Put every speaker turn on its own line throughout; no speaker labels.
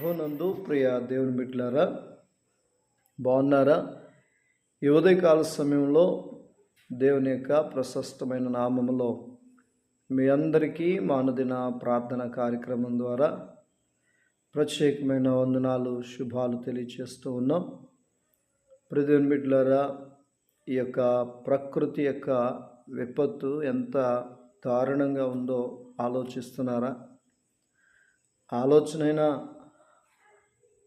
ప్రభునందు ప్రియ దేవుని బిడ్డలారా, బాగున్నారా? ఈ ఉదయకాల సమయంలో దేవుని యొక్క ప్రశస్తమైన నామములో మీ అందరికీ మా అనుదిన ప్రార్థన కార్యక్రమం ద్వారా ప్రత్యేకమైన వందనాలు, శుభాలు తెలియజేస్తూ ఉన్నాం. ప్రియ దేవుని బిడ్డలారా, ఈ యొక్క ప్రకృతి యొక్క విపత్తు ఎంత దారుణంగా ఉందో ఆలోచిస్తున్నారా? ఆలోచనైనా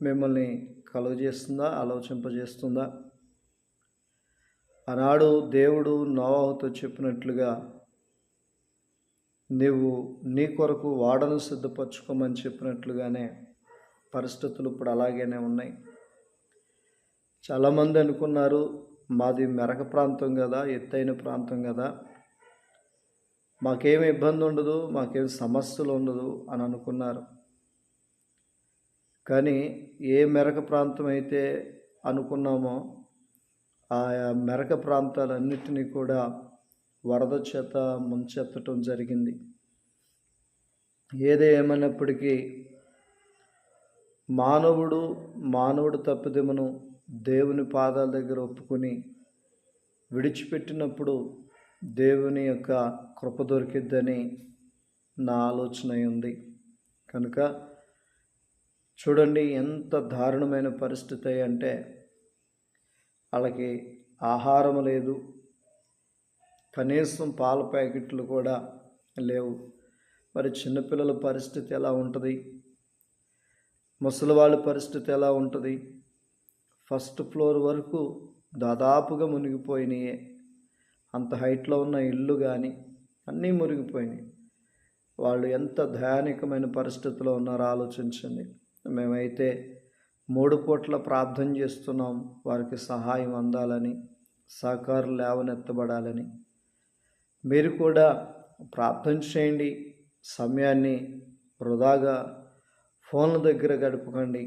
మిమ్మల్ని కలుగజేస్తుందా, ఆలోచింపజేస్తుందా? ఆనాడు దేవుడు నోవాహుతో చెప్పినట్లుగా నీవు నీ కొరకు వాడను సిద్ధపరచుకోమని చెప్పినట్లుగానే పరిస్థితులు ఇప్పుడు అలాగనే ఉన్నాయి. చాలామంది అనుకున్నారు, మాది మెరక ప్రాంతం కదా, ఎత్తైన ప్రాంతం కదా, మాకేమి ఇబ్బంది ఉండదు, మాకేం సమస్యలు ఉండదు అని అనుకున్నారు. కానీ ఏ మెరక ప్రాంతం అయితే అనుకున్నామో ఆయా మెరక ప్రాంతాలన్నిటినీ కూడా వరద చేత ముంచెత్తటం జరిగింది. ఏదేమైనప్పటికీ మానవుడు తప్పిదమును దేవుని పాదాల దగ్గర ఒప్పుకొని విడిచిపెట్టినప్పుడు దేవుని యొక్క కృప దొరికిద్దని నా ఆలోచన ఉంది. కనుక చూడండి, ఎంత దారుణమైన పరిస్థితి అంటే వాళ్ళకి ఆహారం లేదు, కనీసం పాల ప్యాకెట్లు కూడా లేవు. మరి చిన్నపిల్లల పరిస్థితి ఎలా ఉంటుంది? ముసలి వాళ్ళ పరిస్థితి ఎలా ఉంటుంది? ఫస్ట్ ఫ్లోర్ వరకు దాదాపుగా మునిగిపోయినాయి. అంత హైట్లో ఉన్న ఇల్లు కానీ అన్నీ మునిగిపోయినాయి. వాళ్ళు ఎంత దయానీయమైన పరిస్థితిలో ఉన్నారో ఆలోచించండి. మేమైతే 3 పూట్ల ప్రార్థన చేస్తున్నాం, వారికి సహాయం అందాలని, సహకారం లేవనెత్తబడాలని. మీరు కూడా ప్రార్థన చేయండి. సమయాన్ని వృధాగా ఫోన్ల దగ్గర గడపకండి.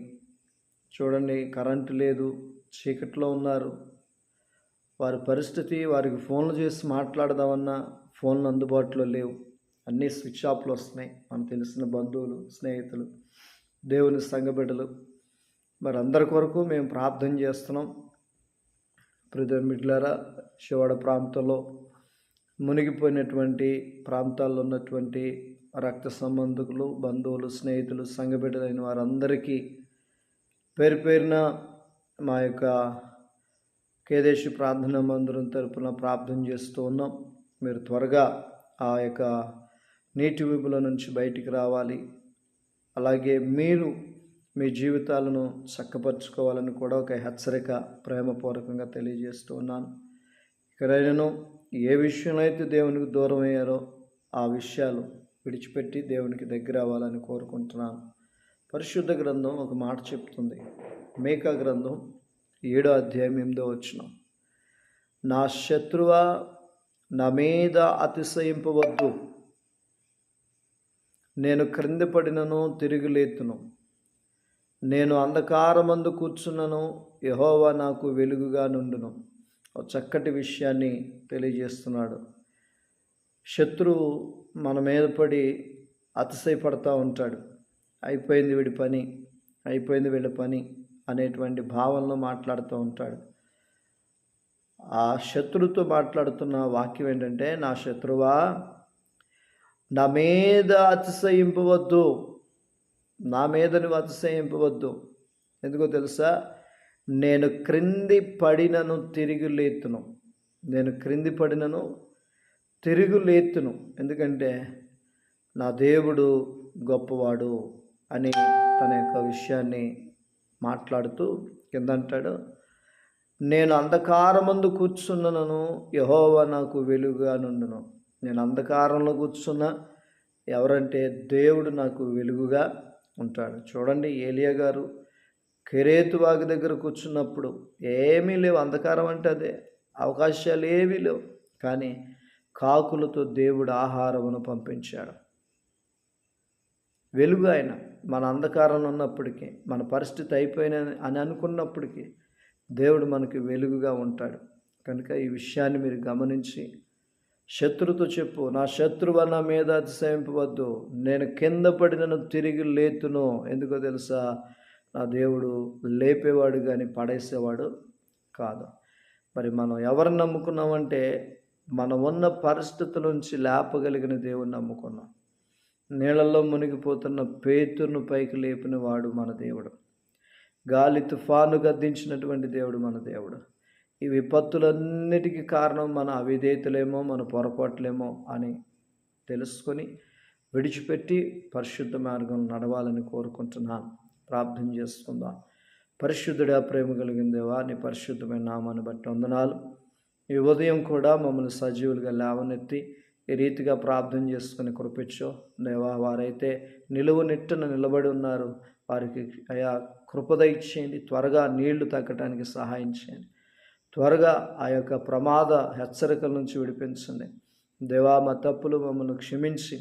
చూడండి, కరెంటు లేదు, చీకట్లో ఉన్నారు. వారి పరిస్థితి, వారికి ఫోన్లు చేసి మాట్లాడదామన్నా ఫోన్లు అందుబాటులో లేవు, అన్నీ స్విచ్ ఆఫ్లు వస్తున్నాయి. మనకు తెలిసిన బంధువులు, స్నేహితులు, దేవుని సంఘబిడ్డలు, మరి అందరి కొరకు మేము ప్రార్థన చేస్తున్నాం. ప్రియ మిట్లారా, శివాడ ప్రాంతంలో మునిగిపోయినటువంటి ప్రాంతాల్లో ఉన్నటువంటి రక్త సంబంధికులు, బంధువులు, స్నేహితులు, సంఘబిడ్డలైన వారందరికీ పేరు పేరున మా యొక్క కేదేశి ప్రార్థనా మందిరం తరపున ప్రార్థన చేస్తూ ఉన్నాం. మీరు త్వరగా ఆ యొక్క నీటి ఊబిలో నుంచి బయటికి రావాలి. అలాగే మీరు మీ జీవితాలను చక్కపరుచుకోవాలని కూడా ఒక హెచ్చరిక ప్రేమపూర్వకంగా తెలియజేస్తూ ఉన్నాను. ఇకనైనా ఏ విషయంలో అయితే దేవునికి దూరం అయ్యారో ఆ విషయాలు విడిచిపెట్టి దేవునికి దగ్గర అవ్వాలని కోరుకుంటున్నాను. పరిశుద్ధ గ్రంథం ఒక మాట చెప్తుంది. మీకా గ్రంథం 7వ అధ్యాయం 8వ వచనం, నా శత్రువా నా మీద అతిశయింపవద్దు, నేను క్రింద పడినను తిరిగి లేతును, నేను అంధకారమందు కూర్చున్నను, యెహోవా నాకు వెలుగుగా నుండును. ఒక చక్కటి విషయాన్ని తెలియజేస్తున్నాడు. శత్రువు మన మీద పడి అతిశయపడతా ఉంటాడు. అయిపోయింది వీడి పని, అయిపోయింది వీళ్ళ పని అనేటువంటి భావనలో మాట్లాడుతూ ఉంటాడు. ఆ శత్రువుతో మాట్లాడుతున్న వాక్యం ఏంటంటే, నా శత్రువా నా మీద అతిశయింపవద్దు, నా మీద నువ్వు అతిశయింపవద్దు. ఎందుకో తెలుసా? నేను క్రింది పడినను తిరిగి లేతును, నేను క్రింది పడినను తిరిగి లేతును. ఎందుకంటే నా దేవుడు గొప్పవాడు అని తన యొక్క విషయాన్ని మాట్లాడుతూ కింద అంటాడు, నేను అంధకారమందు కూర్చున్నను, యెహోవా నాకు వెలుగుగా నుండును. నేను అంధకారంలో కూర్చున్నా, ఎవరంటే దేవుడు నాకు వెలుగుగా ఉంటాడు. చూడండి, ఏలియా గారు కెరేతు వాగు దగ్గర కూర్చున్నప్పుడు ఏమీ లేవు, అంధకారం అంటే అదే, అవకాశాలు ఏమీ లేవు. కానీ కాకులతో దేవుడు ఆహారమును పంపించాడు. వెలుగు ఆయన. మన అంధకారంలో ఉన్నప్పటికీ, మన పరిస్థితి అయిపోయిన అని అనుకున్నప్పటికీ దేవుడు మనకి వెలుగుగా ఉంటాడు. కనుక ఈ విషయాన్ని మీరు గమనించి శత్రుతో చెప్పు, నా శత్రువు నా మీద అతిశయింపవద్దు, నేను కింద పడినను తిరిగి లేతును. ఎందుకో తెలుసా? నా దేవుడు లేపేవాడు కానీ పడేసేవాడు కాదు. మరి మనం ఎవరిని నమ్ముకున్నామంటే మనం ఉన్న పరిస్థితుల నుంచి లేపగలిగిన దేవుని నమ్ముకున్నాం. నీళ్ళల్లో మునిగిపోతున్న పేతురును పైకి లేపిన వాడు మన దేవుడు. గాలి తుఫాను గద్దించినటువంటి దేవుడు మన దేవుడు. ఈ విపత్తులన్నిటికీ కారణం మన అవిధేయతలేమో, మన పొరపాట్లేమో అని తెలుసుకొని విడిచిపెట్టి పరిశుద్ధ మార్గం నడవాలని కోరుకుంటున్నాను. ప్రార్థన చేసుకుందాం. పరిశుద్ధుడా, ప్రేమ కలిగిన దేవా, నీ పరిశుద్ధమైన నామాన్ని బట్టి వందనాలు. ఈ ఉదయం కూడా మమ్మల్ని సజీవులుగా లేవనెత్తి ఈ రీతిగా ప్రార్థన చేసుకుని కృపించో దేవా. వారైతే నిలువునిట్టున నిలబడి ఉన్నారు, వారికి అయా కృపద ఇచ్చేయండి. త్వరగా నీళ్లు తగ్గటానికి సహాయం చేయండి. త్వరగా ఆ యొక్క ప్రమాద హెచ్చరికల నుంచి విడిపించండి దేవా. మా తప్పులు మమ్మల్ని క్షమించి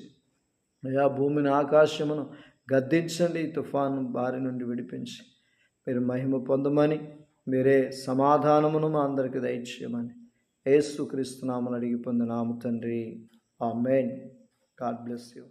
అయా భూమిని ఆకాశమును గద్దించండి. తుఫాను బారి నుండి విడిపించి మీరు మహిమ పొందమని, మీరే సమాధానమును మా అందరికి దయచేయమని యేసుక్రీస్తు నామమున అడిగి పొందినాము తండ్రి. ఆమేన్. God bless you.